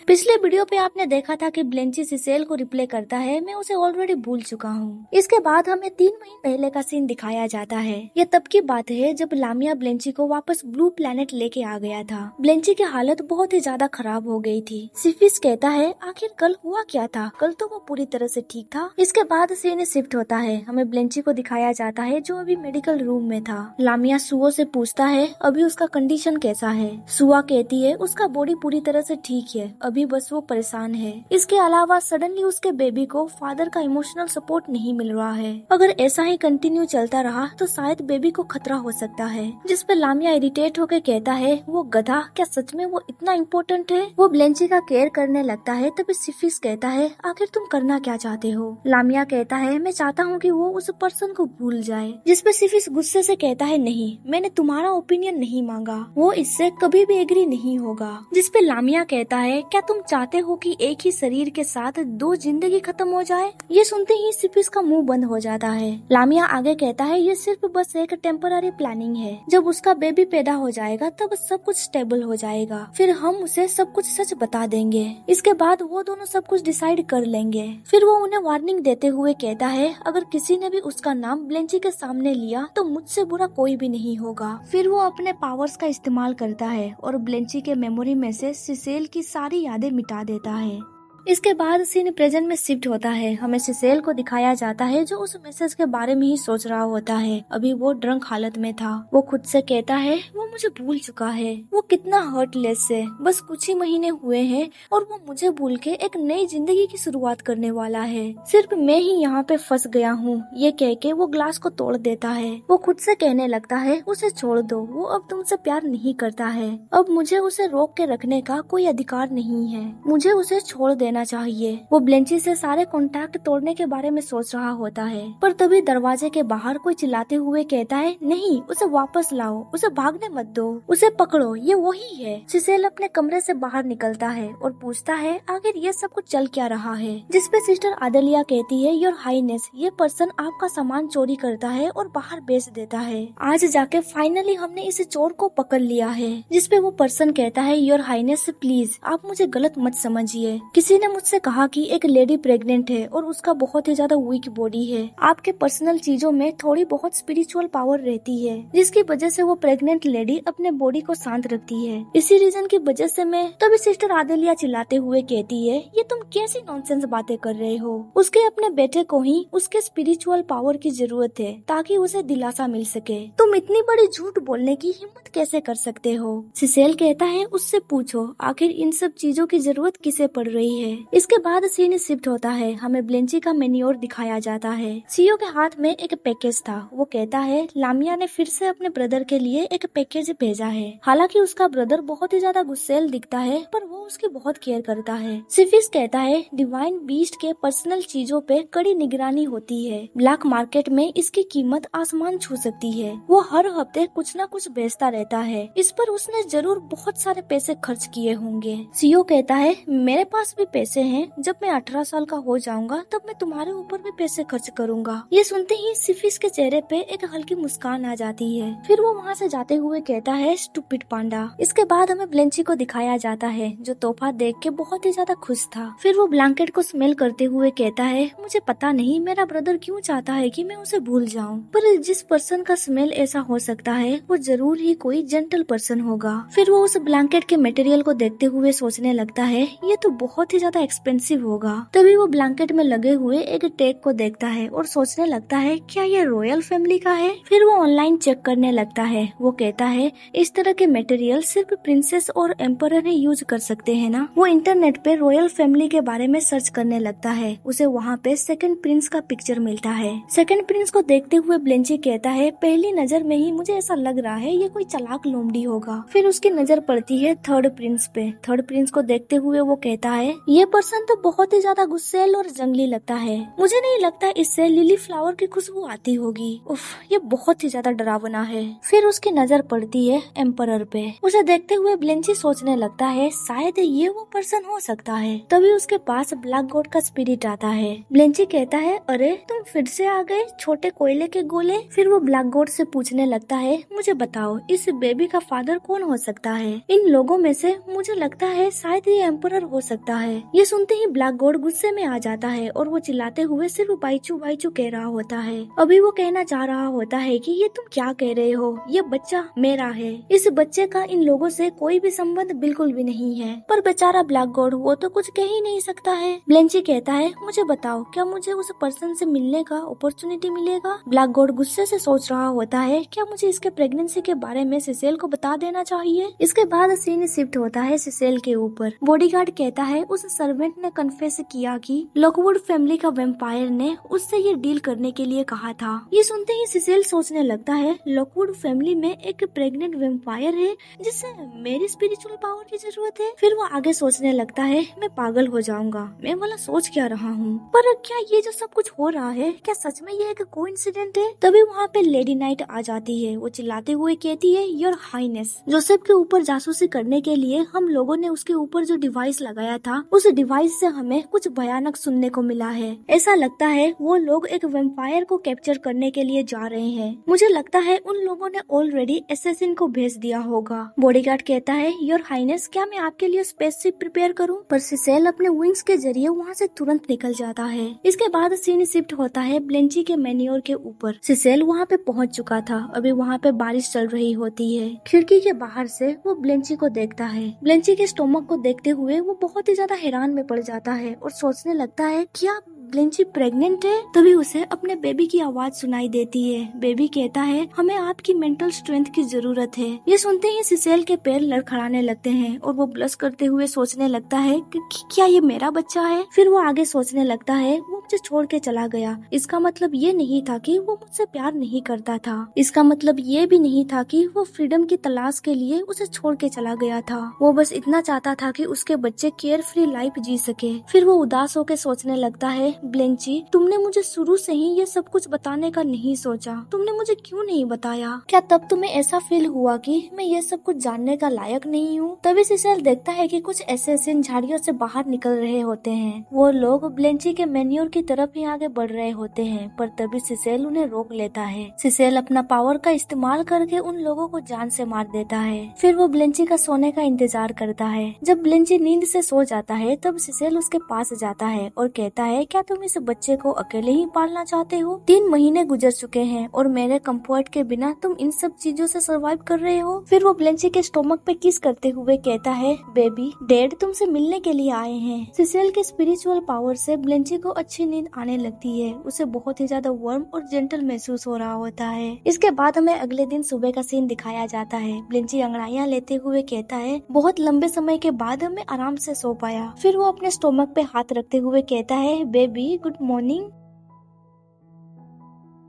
पिछले वीडियो पे आपने देखा था कि ब्लेंची सिसेल को रिप्ले करता है। मैं उसे ऑलरेडी भूल चुका हूँ। इसके बाद हमें 3 महीने पहले का सीन दिखाया जाता है। ये तब की बात है जब लामिया ब्लेंची को वापस ब्लू प्लेनेट लेके आ गया था। ब्लेंची की हालत बहुत ही ज्यादा खराब हो गई थी। सिफिस कहता है आखिर कल हुआ क्या था, कल तो वो पूरी तरह से ठीक था। इसके बाद सीन शिफ्ट होता है। हमें ब्लेंची को दिखाया जाता है जो अभी मेडिकल रूम में था। लामिया सुओ से पूछता है अभी उसका कंडीशन कैसा है। सुआ कहती है उसका बॉडी पूरी तरह से ठीक है, अभी बस वो परेशान है। इसके अलावा सडनली उसके बेबी को फादर का इमोशनल सपोर्ट नहीं मिल रहा है। अगर ऐसा ही कंटिन्यू चलता रहा तो शायद बेबी को खतरा हो सकता है। जिस पे लामिया इरिटेट होकर कहता है वो गधा, क्या सच में वो इतना इम्पोर्टेंट है। वो ब्लेंची का केयर करने लगता है। तभी सिफिस कहता है आखिर तुम करना क्या चाहते हो। लामिया कहता है मैं चाहता हूँ कि वो उस पर्सन को भूल जाए। जिस पे सिफिस गुस्से से कहता है नहीं, मैंने तुम्हारा ओपिनियन नहीं मांगा, वो इससे कभी भी एग्री नहीं होगा। जिस पे लामिया कहता है क्या तुम चाहते हो कि एक ही शरीर के साथ 2 जिंदगी खत्म हो जाए। ये सुनते ही सिफिस का मुंह बंद हो जाता है। लामिया आगे कहता है ये सिर्फ बस एक टेम्पररी प्लानिंग है। जब उसका बेबी पैदा हो जाएगा तब सब कुछ स्टेबल हो जाएगा, फिर हम उसे सब कुछ सच बता देंगे। इसके बाद वो दोनों सब कुछ डिसाइड कर लेंगे। फिर वो उन्हें वार्निंग देते हुए कहता है अगर किसी ने भी उसका नाम ब्लेंची के सामने लिया तो मुझसे बुरा कोई भी नहीं होगा। फिर वो अपने पावर्स का इस्तेमाल करता है और ब्लेंची के मेमोरी में से सिसेल की सारी यादें मिटा देता है। इसके बाद सीन प्रेजेंट में शिफ्ट होता है। हमें सिसेल को दिखाया जाता है जो उस मैसेज के बारे में ही सोच रहा होता है। अभी वो ड्रंक हालत में था। वो खुद से कहता है वो मुझे भूल चुका है, वो कितना हर्टलेस है। बस कुछ ही महीने हुए हैं और वो मुझे भूल के एक नई जिंदगी की शुरुआत करने वाला है। सिर्फ मैं ही यहाँ पे फंस गया हूँ। ये कह के वो ग्लास को तोड़ देता है। वो खुद से कहने लगता है उसे छोड़ दो, वो अब तुमसे प्यार नहीं करता है। अब मुझे उसे रोक के रखने का कोई अधिकार नहीं है, मुझे उसे छोड़ देना चाहिए। वो ब्लेंची से सारे कॉन्टैक्ट तोड़ने के बारे में सोच रहा होता है, पर तभी दरवाजे के बाहर कोई चिल्लाते हुए कहता है नहीं, उसे वापस लाओ, उसे भागने मत दो, उसे पकड़ो, ये वही है। सिसेल अपने कमरे से बाहर निकलता है और पूछता है आखिर ये सब कुछ चल क्या रहा है। जिसपे सिस्टर आदेलिया कहती है योर हाईनेस, ये पर्सन आपका सामान चोरी करता है और बाहर बेच देता है। आज जाके फाइनली हमने इस चोर को पकड़ लिया है। जिसपे वो पर्सन कहता है योर हाईनेस प्लीज आप मुझे गलत मत समझिए। किसी ने मुझसे कहा कि एक लेडी प्रेग्नेंट है और उसका बहुत ही ज्यादा वीक बॉडी है। आपके पर्सनल चीजों में थोड़ी बहुत स्पिरिचुअल पावर रहती है, जिसकी वजह से वो प्रेग्नेंट लेडी अपने बॉडी को शांत रखती है। इसी रीजन की वजह से मैं तभी सिस्टर आदेलिया चिल्लाते हुए कहती है ये तुम कैसी नॉनसेंस बातें कर रहे हो। उसके अपने बेटे को ही उसके स्पिरिचुअल पावर की जरूरत है ताकि उसे दिलासा मिल सके। तुम इतनी बड़ी झूठ बोलने की हिम्मत कैसे कर सकते हो। सिसेल कहता है उससे पूछो आखिर इन सब चीजों की जरूरत किसे पड़ रही है। इसके बाद सीन शिफ्ट होता है। हमें ब्लेंची का मेन्योर दिखाया जाता है। सीओ के हाथ में एक पैकेज था। वो कहता है लामिया ने फिर से अपने ब्रदर के लिए एक पैकेज भेजा है। हालांकि उसका ब्रदर बहुत ही ज्यादा गुस्सैल दिखता है, पर वो उसकी बहुत केयर करता है। सिफिस कहता है डिवाइन बीस्ट के पर्सनल चीजों पे कड़ी निगरानी होती है। ब्लैक मार्केट में इसकी कीमत आसमान छू सकती है। वो हर हफ्ते कुछ न कुछ बेचता रहता है। इस पर उसने जरूर बहुत सारे पैसे खर्च किए होंगे। सीओ कहता है मेरे पास भी पैसे हैं, जब मैं 18 साल का हो जाऊंगा तब मैं तुम्हारे ऊपर भी पैसे खर्च करूंगा। ये सुनते ही सिफिस के चेहरे पे एक हल्की मुस्कान आ जाती है। फिर वो वहाँ से जाते हुए कहता है स्टूपिड पांडा। इसके बाद हमें ब्लेंची को दिखाया जाता है जो तोहफा देख के बहुत ही ज्यादा खुश था। फिर वो ब्लैंकेट को स्मेल करते हुए कहता है मुझे पता नहीं मेरा ब्रदर क्यों चाहता है कि मैं उसे भूल जाऊं, पर जिस पर्सन का स्मेल ऐसा हो सकता है वो जरूर ही कोई जेंटल पर्सन होगा। फिर वो उस ब्लैंकेट के मटेरियल को देखते हुए सोचने लगता है ये तो बहुत ही ज्यादा एक्सपेंसिव होगा। तभी वो ब्लैंकेट में लगे हुए एक टैग को देखता है और सोचने लगता है क्या ये रॉयल फैमिली का है। फिर वो ऑनलाइन चेक करने लगता है। वो कहता है इस तरह के मटेरियल सिर्फ प्रिंसेस और एम्परर ही यूज कर सकते हैं ना। वो इंटरनेट पे रॉयल फैमिली के बारे में सर्च करने लगता है। उसे वहाँ पे सेकंड प्रिंस का पिक्चर मिलता है। सेकंड प्रिंस को देखते हुए ब्लेंची कहता है पहली नजर में ही मुझे ऐसा लग रहा है ये कोई चालाक लोमड़ी होगा। फिर उसकी नजर पड़ती है थर्ड प्रिंस पे। थर्ड प्रिंस को देखते हुए वो कहता है ये पर्सन तो बहुत ही ज्यादा गुस्सैल और जंगली लगता है, मुझे नहीं लगता इससे लिली फ्लावर की खुशबू आती होगी। उफ, ये बहुत ही ज्यादा डरावना है। फिर उसकी नजर पड़ती है एम्परर पे। उसे देखते हुए ब्लेंची सोचने लगता है शायद ये वो पर्सन हो सकता है। तभी उसके पास ब्लैक गॉड का स्पिरिट आता है। ब्लेंची कहता है अरे तुम फिर से आ गए छोटे कोयले के गोले। फिर वो ब्लैक गॉड से पूछने लगता है मुझे बताओ इस इस बेबी का फादर कौन हो सकता है? इन लोगों में से मुझे लगता है शायद ये एम्परर हो सकता है। ये सुनते ही ब्लैक गॉड गुस्से में आ जाता है और वो चिल्लाते हुए सिर्फ बाइचू बाइचू कह रहा होता है। अभी वो कहना चाह रहा होता है कि ये तुम क्या कह रहे हो, ये बच्चा मेरा है। इस बच्चे का इन लोगों से कोई भी संबंध बिल्कुल भी नहीं है। पर बेचारा ब्लैक गॉड वो तो कुछ कह ही नहीं सकता है। ब्लेंची कहता है, मुझे बताओ क्या मुझे उस पर्सन से मिलने का अपॉर्चुनिटी मिलेगा? ब्लैक गॉड गुस्से से सोच रहा होता है, क्या मुझे इसके प्रेगनेंसी के बारे में सिसेल को बता देना चाहिए? इसके बाद सीन शिफ्ट होता है सिसेल के ऊपर। बॉडीगार्ड कहता है उस सर्वेंट ने कन्फेस किया कि लॉकवुड फैमिली का वेम्पायर ने उससे ये डील करने के लिए कहा था। ये सुनते ही सिसेल सोचने लगता है, लॉकवुड फैमिली में एक प्रेग्नेंट वेम्पायर है जिससे मेरी स्पिरिचुअल पावर की जरूरत है। फिर वो आगे सोचने लगता है, मैं पागल हो जाऊंगा, मैं वाला सोच क्या रहा हूँ। पर क्या ये जो सब कुछ हो रहा है क्या सच में ये एक कोइंसिडेंट है? तभी वहाँ पे लेडी नाइट आ जाती है। वो चिल्लाते हुए कहती है, योर हाइनेस, जोसेफ के ऊपर जासूसी करने के लिए हम लोगों ने उसके ऊपर जो डिवाइस लगाया था, उस डिवाइस से हमें कुछ भयानक सुनने को मिला है। ऐसा लगता है वो लोग एक वेम्पायर को कैप्चर करने के लिए जा रहे हैं। मुझे लगता है उन लोगों ने ऑलरेडी एसेसिन को भेज दिया होगा। बॉडीगार्ड कहता है, योर हाइनेस, क्या मैं आपके लिए स्पेसशिप प्रिपेयर करूं? पर सिसेल अपने विंग्स के जरिए वहाँ से तुरंत निकल जाता है। इसके बाद सीन शिफ्ट होता है ब्लेंची के मैन्योर के ऊपर। सिसेल वहाँ पे पहुँच चुका था। अभी वहाँ पे बारिश चल रही होती है। खिड़की के बाहर से वो ब्लेंची को देखता है। ब्लेंची के स्टोमक को देखते हुए वो बहुत ही ज्यादा हैरान में पड़ जाता है और सोचने लगता है, क्या ब्लेंची प्रेग्नेंट है? तभी उसे अपने बेबी की आवाज सुनाई देती है। बेबी कहता है, हमें आपकी मेंटल स्ट्रेंथ की जरूरत है। ये सुनते ही सिसेल के पैर लड़खड़ाने लगते हैं और वो ब्लश करते हुए सोचने लगता है कि क्या ये मेरा बच्चा है? फिर वो आगे सोचने लगता है, वो मुझे छोड़ के चला गया। इसका मतलब ये नहीं था कि वो मुझसे प्यार नहीं करता था। इसका मतलब ये भी नहीं था कि वो फ्रीडम की तलाश के लिए उसे छोड़ के चला गया था। वो बस इतना चाहता था कि उसके बच्चे केयर फ्री लाइफ जी सके। फिर वो उदास होकर सोचने लगता है, ब्लेंची, तुमने मुझे शुरू से ही ये सब कुछ बताने का नहीं सोचा। तुमने मुझे क्यों नहीं बताया? क्या तब तुम्हें ऐसा फील हुआ कि मैं ये सब कुछ जानने का लायक नहीं हूँ? तभी सिसेल देखता है कि कुछ एसेसिन झाड़ियों से बाहर निकल रहे होते हैं। वो लोग ब्लेंची के मैन्योर की तरफ ही आगे बढ़ रहे होते हैं, पर तभी सिसेल उन्हें रोक लेता है। सिसेल अपना पावर का इस्तेमाल करके उन लोगों को जान से मार देता है। फिर वो ब्लेंची का सोने का इंतजार करता है। जब ब्लेंची नींद से सो जाता है तब सिसेल उसके पास जाता है और कहता है, क्या तुम इस बच्चे को अकेले ही पालना चाहते हो? 3 महीने गुजर चुके हैं और मेरे कंफर्ट के बिना तुम इन सब चीजों से सर्वाइव कर रहे हो। फिर वो ब्लेंची के स्टोमक पे किस करते हुए कहता है, बेबी, डैड तुमसे मिलने के लिए आए हैं। सिसेल के स्पिरिचुअल पावर से ब्लेंची को अच्छी नींद आने लगती है। उसे बहुत ही ज्यादा वार्म और जेंटल महसूस हो रहा होता है। इसके बाद हमें अगले दिन सुबह का सीन दिखाया जाता है। ब्लेंची अंगड़ाइयां लेते हुए कहता है, बहुत लंबे समय के बाद मैं आराम से सो पाया। फिर वो अपने स्टोमक पे हाथ रखते हुए कहता है, बेबी गुड मॉर्निंग।